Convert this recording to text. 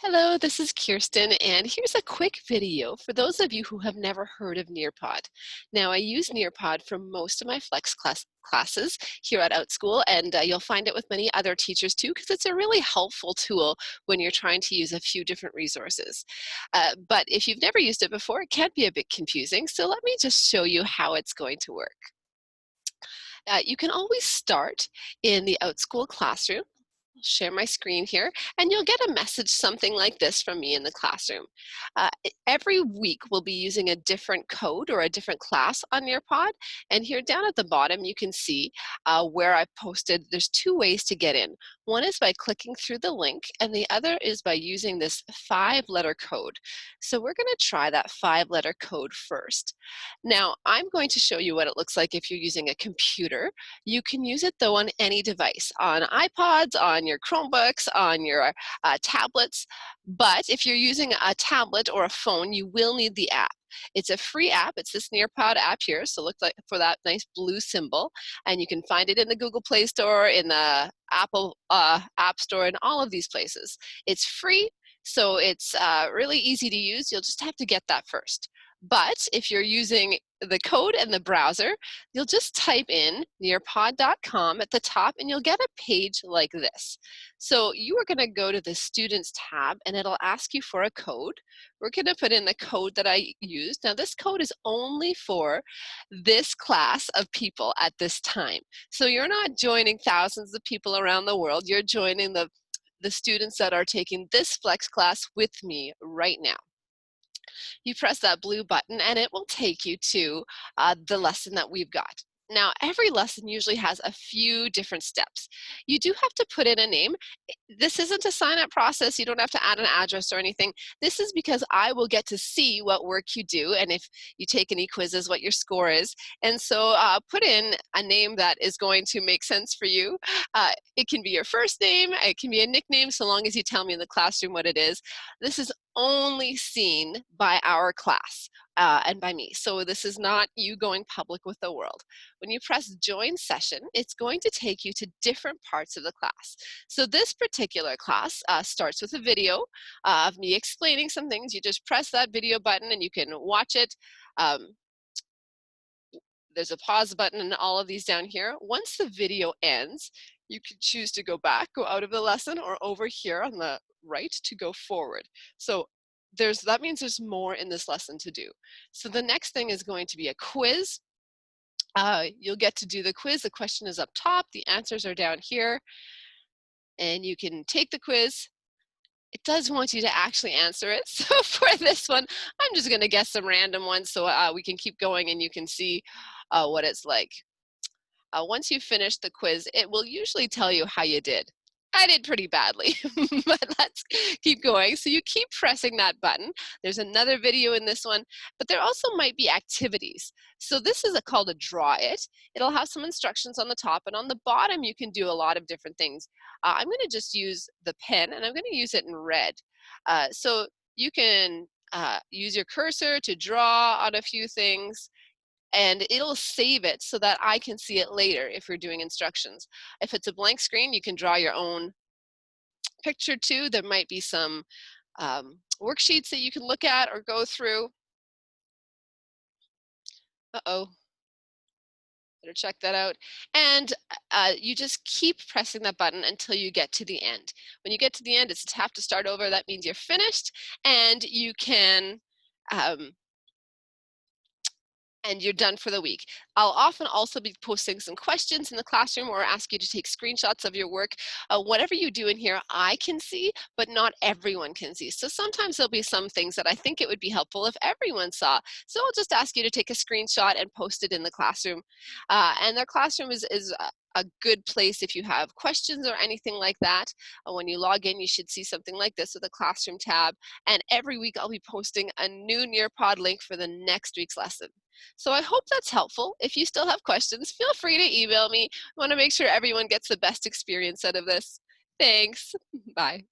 Hello, this is Kirsten, and here's a quick video for those of you who have never heard of Nearpod. Now, I use Nearpod for most of my flex classes here at Outschool, and you'll find it with many other teachers too, because it's a really helpful tool when you're trying to use a few different resources. But if you've never used it before, it can be a bit confusing, so let me just show you how it's going to work. You can always start in the Outschool classroom. Share my screen here, and you'll get a message something like this from me in the classroom. Every week we'll be using a different code or a different class on Nearpod, and here down at the bottom you can see where I posted. There's two ways to get in. One is by clicking through the link, and the other is by using this 5-letter code. So we're going to try that 5-letter code first. Now I'm going to show you what it looks like if you're using a computer. You can use it though on any device, on iPods, on your Chromebooks, on your tablets. But if you're using a tablet or a phone, you will need the app. It's a free app. It's this Nearpod app here, so look for that nice blue symbol. And you can find it in the Google Play Store, in the Apple App Store, and all of these places. It's free, so it's really easy to use. You'll just have to get that first. But if you're using the code and the browser, you'll just type in nearpod.com at the top and you'll get a page like this. So you are going to go to the Students tab and it'll ask you for a code. We're going to put in the code that I used. Now this code is only for this class of people at this time. So you're not joining thousands of people around the world. You're joining the students that are taking this flex class with me right now. You press that blue button and it will take you to the lesson that we've got. Now, every lesson usually has a few different steps. You do have to put in a name. This isn't a sign-up process. You don't have to add an address or anything. This is because I will get to see what work you do, and if you take any quizzes, what your score is. And so put in a name that is going to make sense for you. It can be your first name. It can be a nickname, so long as you tell me in the classroom what it is. This is only seen by our class and by me. So this is not you going public with the world. When you press join session, it's going to take you to different parts of the class. So this particular class starts with a video of me explaining some things. You just press that video button and you can watch it. There's a pause button and all of these down here. Once the video ends, you can choose to go back, go out of the lesson, or over here on the right to go forward. So that means there's more in this lesson to do. So the next thing is going to be a quiz. You'll get to do the quiz. The question is up top. The answers are down here. And you can take the quiz. It does want you to actually answer it. So for this one, I'm just going to guess some random ones so we can keep going and you can see what it's like. Once you finish the quiz, it will usually tell you how you did. I did pretty badly, but let's keep going. So you keep pressing that button. There's another video in this one, but there also might be activities. So this is called a draw it. It'll have some instructions on the top, and on the bottom you can do a lot of different things. I'm going to just use the pen, and I'm going to use it in red. So you can use your cursor to draw on a few things, and it'll save it so that I can see it later if you're doing instructions. If it's a blank screen, you can draw your own picture too. There might be some worksheets that you can look at or go through. Uh-oh, better check that out. And you just keep pressing that button until you get to the end. When you get to the end, it's tap to start over. That means you're finished, and you can and you're done for the week. I'll often also be posting some questions in the classroom or ask you to take screenshots of your work. Whatever you do in here, I can see, but not everyone can see. So sometimes there'll be some things that I think it would be helpful if everyone saw. So I'll just ask you to take a screenshot and post it in the classroom. And the classroom is a good place if you have questions or anything like that. When you log in, you should see something like this with a classroom tab. And every week I'll be posting a new Nearpod link for the next week's lesson. So I hope that's helpful. If you still have questions, feel free to email me. I want to make sure everyone gets the best experience out of this. Thanks. Bye.